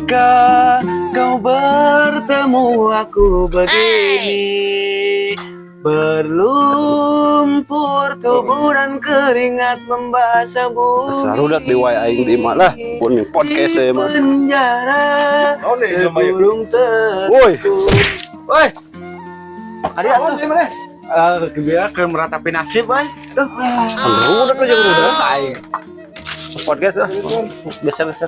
Ketika kau bertemu aku begini, berlumpur tubuh dan keringat membasah bumi. Sarudak di wae aing di malah pun podcast saya mah. Penjara burung Woi. Woi. Ada tuh gimana? Biar ke meratapi nasib, boy. Tuh. Udah aja udah aing. Podcast dah. Biasa.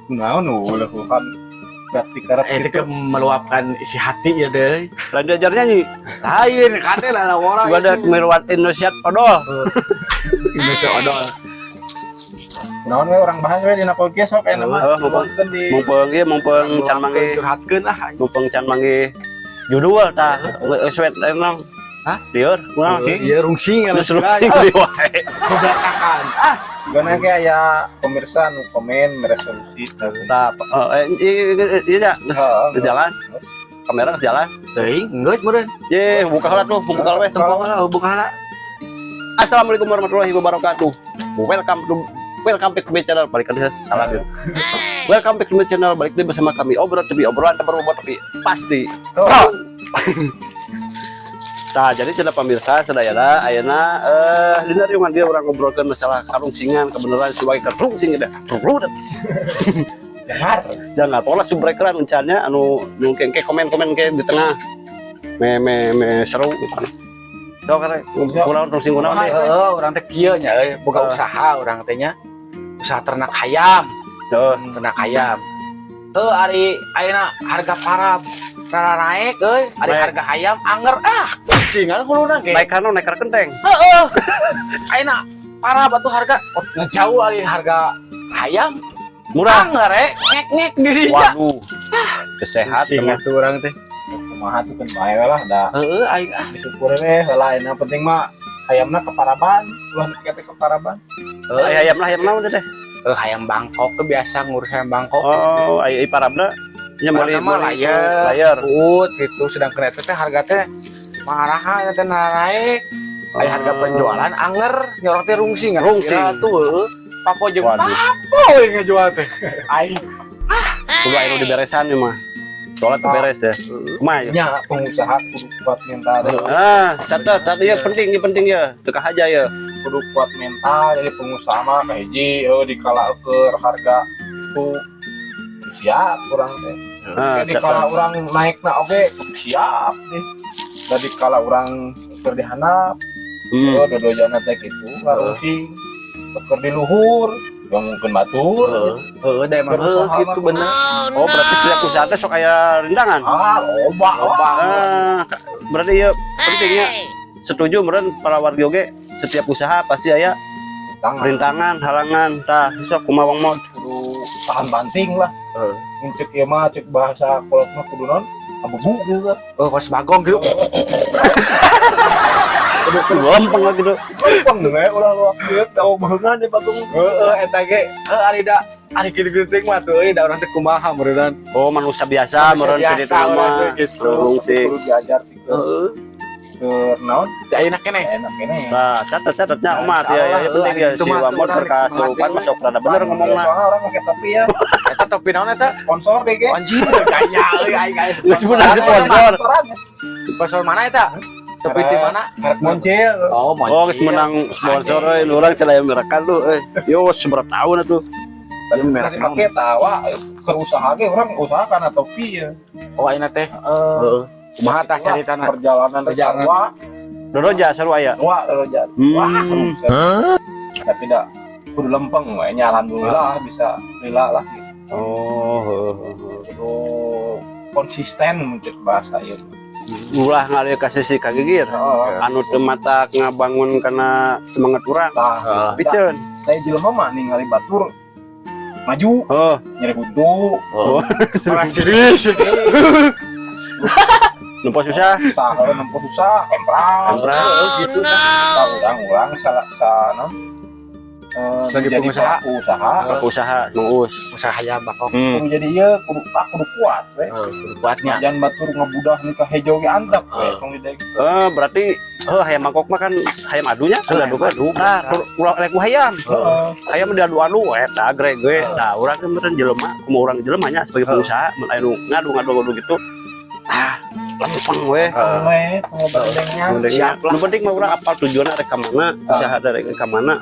Naon ulah kan berarti karep Itu meluapkan isi hati ya deh. Lanjut ajar nyanyi. Lain kate lah orang. Juga ada Mirwat Indonesia odol. Indonesia odol. naon we orang bahas we dina podcast sok aya mah Mumpung can mangge curhatkeun ah. mumpung can mangge judul tah sweat emang. Hah? Lieur urang Sih, iya rungsing ya Terus lah. di wae. Bebedakan. gana ge aya pemirsa nu komen meresolusi Tah iya di jalan. Kamera ke jalan. Teuing, geus meureun. Ye, buka heula tuh, buka heula we. Buka heula. Assalamualaikum warahmatullahi wabarakatuh. Welcome back to my channel. Balik lagi salah gitu. Welcome back to my channel. Balik lagi bersama kami obrolan terbobot tapi pasti. Nah, jadi cenah pemirsa sadayana ayeuna dina riungan dia orang ngobrolkeun masalah karungsingan kebenaran sebagai karungsing da. Jangan pola subrekeran encannya anu kengke komen-komen ke di tengah. Me seru gitu. Sok kare kunaon karungsing kunaon deh. Heeh, urang teh kieu nya boga usaha urang teh nya. Usaha ternak ayam. Ternak ayam. Heuh ari ayeuna harga parab rara naik euy, ari harga ayam anger singan kuluna ge. Naik kanu naik kenteng. Heeh. Ayeuna parab atuh harga ngejauh ari harga ayam. Murah. Anger ngek di sini. Waduh. Kesehat teman tuh orang teh kumaha tuh kan bae lah da Heeh, aing disyukur we heula yang penting mah ayamna keparaban ulah kete keparaban ayam naon deh. ayam Bangkok ke biasa ngurus ayam Bangkok. Oh, ai parabna nya meuli layar. Gitu sedang kena teh harga teh maraha teh naik. Aya harga penjualan anger nyorong teh rungsing. Tuh papo jeung papo ngejual teh. Aing kudu aya nu diberesan mah. Soalnya teu beres ya. Kumaha ya? nya pengusaha kudu kuat mental Catat tadi ya penting ya. Teu aja ya. kudu kuat mental jadi pengusaha mah kahiji dikala keur harga tuh siap kurang teh jadi kalau orang naikna oke siap deh jadi kalau orang keur dihandap dodojana teh kitu ngarungsing keur di luhur yang mungkin batur da emang gitu bener. Oh, berarti setiap usaha teh sok aya rintangan. loba Berarti ya pentingnya setuju meureun para warga oge setiap usaha pasti aya rintangan, halangan. Tah, sok kumaha Bang Mod kudu tahan banting lah cek ieu mah cek bahasa kolot mah kudu naon abu gitu Oh, pas bagong gitu. lempeng lagi tuh. lempeng we ulah kieu tahu beungan di batung Eta ge ari kieu-kieu mah tuh da urang teh kumaha meureun. Oh, manusia biasa meureun kitu mah. Gitu. Rungsing. kudu diajar Heeh. keur naon Enak kene. enak kene Nah, catat-catatnya umat ya penting ya si Wamot berkasupan masuk rada bener ngomongna. soalnya orang pakai topi ya Eta topi naon eta? sponsor deh ge Anjing kaya euy aing guys. Geus bener sponsor. Sponsor mana eta? Topi di mana? merek Moncil Oh, Oh, geus menang sponsor euy, urang celaya merekan lu Yo, seberapa tahun atuh. tadi merek pakai tawa keur usaha ge orang usaha karena topi ya Oh, ayeuna teh. Heeh. Kumaha tah caritana? perjalanan sarua Dodoja seru aya. wah roja tapi dah kudu lempeng we nya alhamdulillah bisa lila lah gitu. Kudu konsisten mencek bahasa ieu Ulah ngalir ka sisi kagigir. Anu teu matak ngabangun kana semangat urang. tah Piceun. saya jelema mah ningali batur maju Oh, nyeri kudu Orang ciris. lupa susah. tah kalau nempuh susah emprang Emprang. gitu tah urang salah sana Sebagai jadi pengusaha. pelaku usaha usaha ngus. usaha hayam bakok kudu jadi ieu kudu kuat we. kudu kuatnya Jangan batur ngabudah nu ka hejo ge antep we tong di deui. Berarti hayam mangkok mah kan hayam adunya sudah adu nah rek ku hayam hayam diadu-adu eta greg we nah urang teh meureun jelema kumaha urang jelema nya sebagai pengusaha mun aya nu ngadu gitu lempeng we We ngobadengnya siap lah. nu penting mah urang apal tujuanna rek ka mana usaha rek ka mana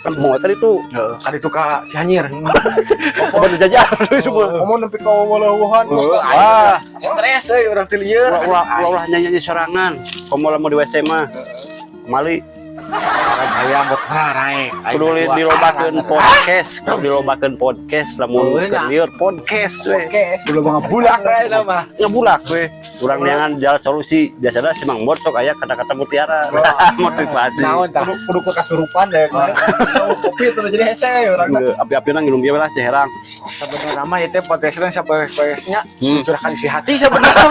kan mau tadi tuh kan itu ka Cianjur baru jajan semua Kamu nepi ka waleuhan wah stres euy urang teh lieur ulah nyanyi sorangan komo mau di WC mah mali hayam buat naik kudu dilobakeun podcast kudu dilobakeun podcast lamun keur lieur podcast we belum ngabulak we mah ngebulak we urang neangan jalan solusi biasanya si Mang Mod sok aya kata-kata mutiara motivasi naon tah kudu kasurupan deh kopi itu jadi hese urang api-apina nginum bieu lah ceherang sebenarnya mah itu podcastnya sampai-nya mencurahkan isi hati sebenarnya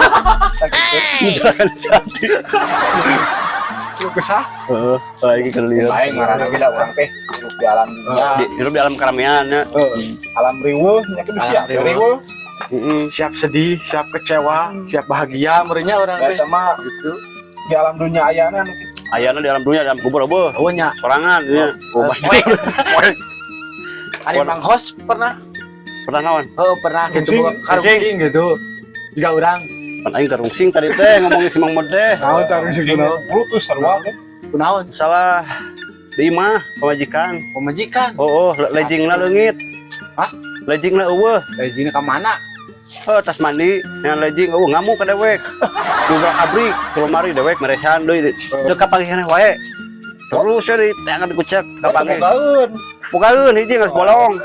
mencurahkan hati lu kesah lagi keur lieur bae ngaranna ge da urang teh hidup di alam dunia hidup di alam keramaian nya alam riweuh nya kudu siap riweuh siap sedih siap kecewa siap bahagia meureunnya urang teh eta mah gitu di alam dunia ayana nu kitu ayana di alam dunia dalam kubur eueuh oh nya sorangan nya ada Bang Hos pernah naon pernah gitu karungsing gitu juga urang pan aing karungsing tadi teh ngomongin si Mang Mod teh naon karungsing kunaon bluetooth sarua teh kunaon salah di imah pemajikan pemajikan lejingna leungit hah lejingna eueuh lejingna ka mana tas mandi yang lejing ngamuk ka dewek dua abri kelomari dewek meresan deui teu kapanggihna wae terus ya ditangan dikucek kapanggih bukaeun hiji geus bolong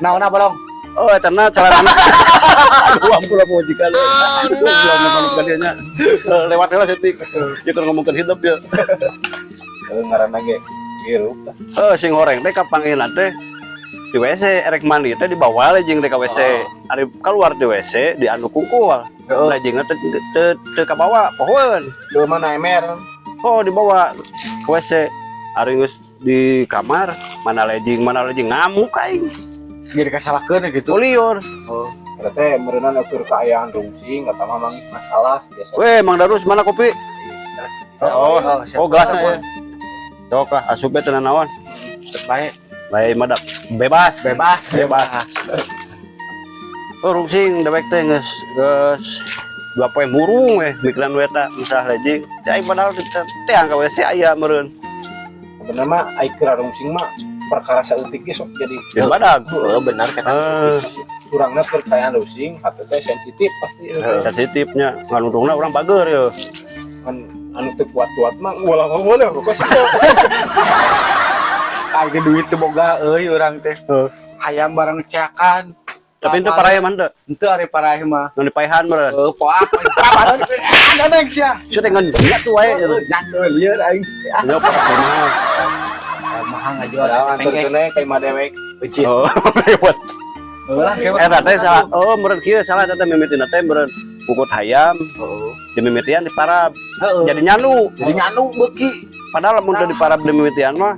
naonna bolong eta na celana aduh ampun pemajikan belum kadinya lewat heula setik ieu keur ngomongkeun hidup ya ngaranna ge hirup sing horeng teh kapanggihna teh di WC erek mandi teh dibawa lejing teh ka WC ari keluar di WC di anu kungkul lejingna teh ka bawa pohoeun ke mana emer dibawa ke WC ari geus di kamar mana lejing ngamuk aing jadi kasalahkeun gitu liur eta teh meureunna ukur kaayaan rungsing eta mah mangis masalah biasa weh Mang Darus mana kopi gelasnya ya sok asup teh naon baik bae madak bebas rungsing dewek teh geus 2 poe murung we mikiran we eta misah lejing cai padahal teh angka WC aya meureun sebenarnya mah ai keur rungsing mah perkara saeutik ge sok jadi badag benar kata kurangna keur kaayaan rungsing hate teh sensitif pasti sensitifnya ngan untungna urang bager ya kan anu teu kuat-kuat mah ulah rokok aya duit teu boga euy urang teh hayam barang ceakan tapi itu parah mah teu henteu ari parah mah nu dipaehan meureun poak ada sia sudah ngan lihat tuh wae nyatu lieur aing nya parah mahal ngajual antar kene ka imah dewek becit lewat ulah eta teh salah meureun kieu salah eta mimitina teh meureun pukut hayam di mimitian di parab jadi nyanu beuki padahal lamun teu di parab di mimitian mah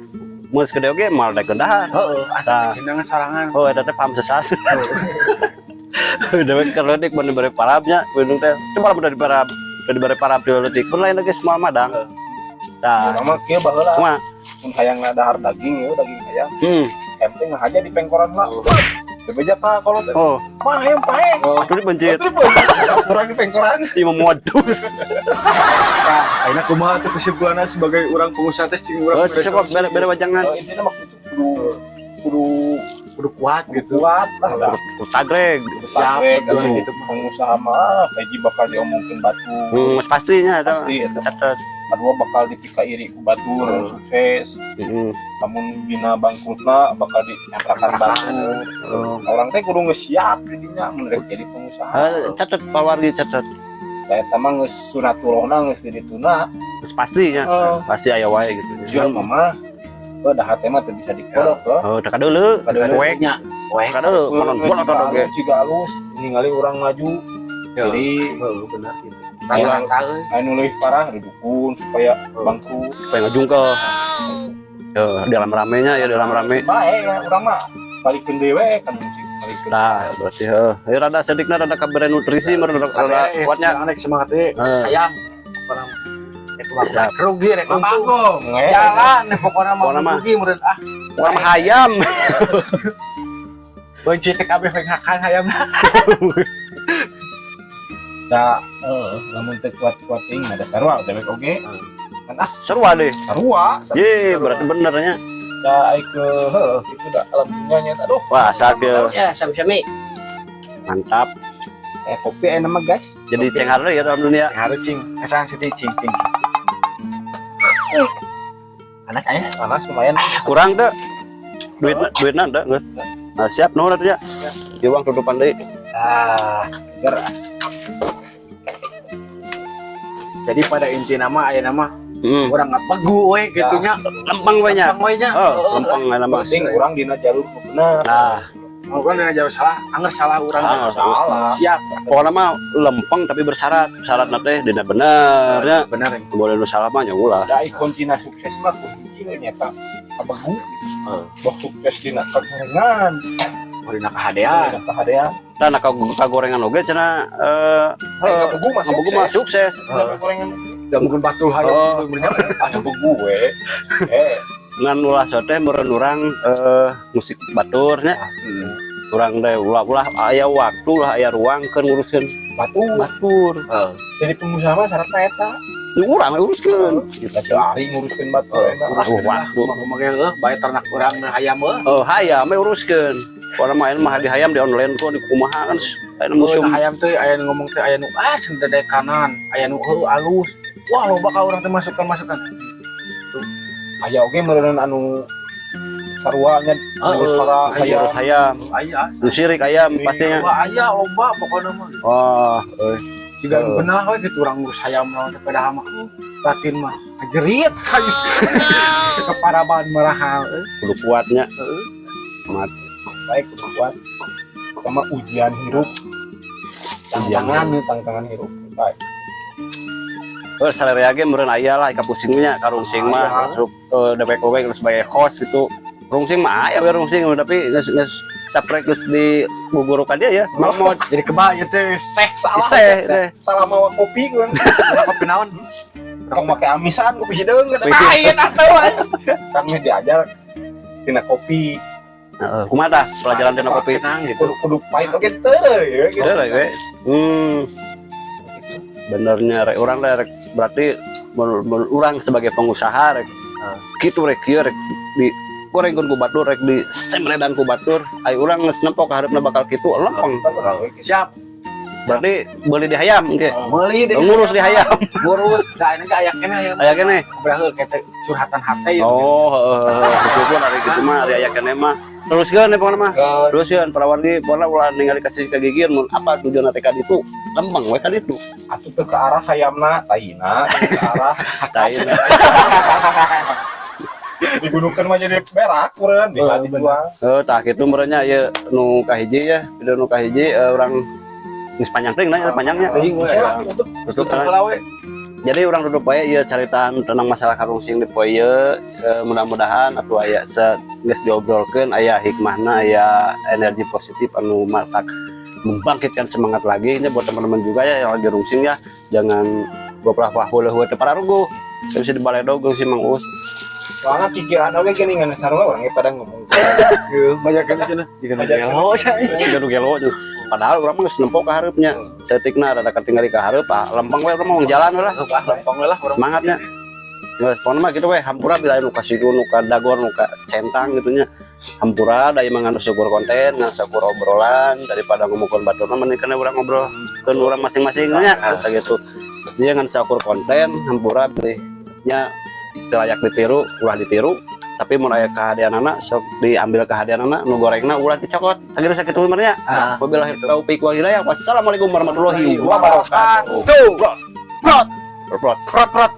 meus gede oge mal daekeun dahar ada sindangan sarangan eta teh paham sesat dewek kerledik mun dibere parabnya beunung teh coba lamun dibere parab di leutik pun lain lagi semua madang tah sama kieu baheula mah mun hayang dahar daging ya daging hayam penting aja di pengkoran lah bebeja ka kalau teh mah hayam pae atuh dipencet kurang di pengkoran ieu modus ayeuna kumaha teh kesimpulanna sebagai urang pengusaha teh sing urang coba bere wajangan intinya mah kudu kuat gitu kuat lah tagreg siap gitu pengusaha mah kaji bakal diomongkeun batu mas pastinya eta pasti eta catat kedua bakal dipika iri ku batur sukses namun bina bangkrutna bakal dinyatakan batu orang teh kudu geus siap didinya mun rek jadi pengusaha catat pawargi catat eta mah geus sunatullahna geus dituna mas pastinya pasti aya wae gitu jual mama dah hate mah teu bisa dikodok teu kadeuleu weknya kadeuleu konon bola todog ge juga halus ningali urang maju jadi benar gitu anu leuwih parah didukun supaya bangkrut supaya ngajungkel dalam ramenya ya dalam rame. Baik ya orang mah balikin dewe kan musik balikin. Nah, berarti rada sedikitnya rada kabar nutrisi rada kuatnya. Anek semangat deh. Ayam. Apa nama? Itu mah rugi rek untung. Bagong. Jalan pokoknya mah rugi meureun Orang hayam. Benci teh kabeh ngakan hayam. Da lamun teu kuat-kuat ting ada sarua dewek oge. Kan Seru deh. sarua. Ye, berarti benernya. Da ai ke itu da alam dunianya aduh. Wah, sakit. Ya, sami-sami. Mantap. Kopi enak mah guys. Jadi cengar ya dalam dunia. Harus cing. Kesan sih cing. Anak aya. Panas lumayan. Kurang tuh. Duitnya ada nggak? Nah, siap nomor ya. Di uang tutupan deh. Ger. Jadi pada inti nama aya nama orang ngapegu we gitunya. Lempeng banyak. Lempeng we nya. Lempeng nama. Penting urang dina jalur nu bener. Nah, Orang dengan jauh salah, anggar salah orang. Salah. Siap. pokoknya mah lempeng tapi bersyarat. Syaratnya teh dina bener ya. Benar. Boleh nu salah mah nya ulah. Da kuntina sukses mah kunci nyata abegu. Boh sukses dina kagorengan. Dina kahadean. Dina kahadean. Dan kagorengan oge cenah Abegu mah abegu mah sukses. Kagorengan. Gak mungkin batul hayam. Abegu we. Ngan ulah teh meureun urang musik baturnya. Urang teh ulah aya waktu lah aya ruang keur nguruskeun batur. Jadi pengusaha mah syaratna eta. Urang uruskeun. Kita cari nguruskeun batur eta. Waktu Kumaha bae ternak urang hayam hayam we uruskeun. Pokona main mah di hayam di online tuh di kumaha kan aya museum. Hayam teh aya nu ngomong teh aya nu sendede kanan, aya nu alus. Wah loba ka urang teh masukan. Aya oge meureun anu sarua nya para Hayam hayam. Aya. Nu sirik ayam pastinya. Aya loba pokona mah. Oh, Jika benar we gitu urang ngurus hayam naon teh pada mah. Batin mah ajerit. Keparaban marahal. kudu kuatnya. baik kuat sama ujian hirup. Tantangan hirup. Baik. Salary ge meureun aya lah ka pusingnya ka rungsing mah masuk DPK we sebagai host gitu. Rungsing mah aya we rungsing tapi geus saprek geus di bubur ka dia ya. Mau Jadi kebaya teh Salah mawa kopi kan. kopi naon? Kau make amisan kopi hideung kan. Lain atuh. Kan meh diajar tina kopi. kumaha tah pelajaran tina kopi. Tenang gitu. Kudu pahit oge teu ya gitu. Udah we. Benernya rek urang rek berarti urang sebagai pengusaha rek kitu rek kieu rek di gorengkeun ku batur rek di semredan ku batur ai urang geus nempo ka hareupna bakal kitu lempeng. Siap. Berarti beli di hayam ge. Meuli deh. Ngurus di hayam. Ngurus. Da ini aya kene hayam. Aya keneh. Berarti kete curhatan hate ya. Oh, bersyukur hari gitu mah hari aya keneh mah. Teruskeun pokona mah. Teruskeun para wargi pokona ulah ningali kasih ka gigir mun apa tujuan teh ka ditu. Lempeng we ka ditu. Atuh teu ke arah hayamna, taina ke arah Taina. digunukeun mah jadi berak urang bisa dijual. Tah kitu meureunnya ieu nu kahiji ya, video nu kahiji urang geus panjang teh nanya panjangnya. Tutup Kalawe. Jadi orang duduk bae ieu caritaan tentang masalah karungsing di poe ieu mudah-mudahan atuh aya geus diobrolkeun aya hikmahna aya energi positif anu matak membangkitkan semangat lagi ini buat teman-teman juga ya yang lagi rungsing ya jangan goplak heuleuh teh pararugo bisa dibaledog si Mang Us. Soalnya pikiran oge gini ngan sarua urang pada ngomong. Banyak kan cenah. Jika gelo Gelo gelo padahal urang mah geus nempo ka hareupnya. Saeutikna rada katingali ka hareup lempeng we urang mah jalan we lah. lempeng we lah Semangatnya. Ya, pokoknya mah gitu we hampura bila nu kasih nu ka dagor nu ka centang gitunya. Hampura da imang anu syukur konten, syukur obrolan daripada ngomongkeun baturna mending kana urang ngobrol keun urang masing-masing nya gitu. Dia ngan syukur konten hampura nya layak ditiru, ulah ditiru. Tapi mun aya kahadeanana sok diambil kahadeanana nu gorengna ulah dicokot. Akhirnya sakitu benernya. Wabillahi taufiq wal hidayah. Wassalamualaikum warahmatullahi wabarakatuh. Prot. Prot.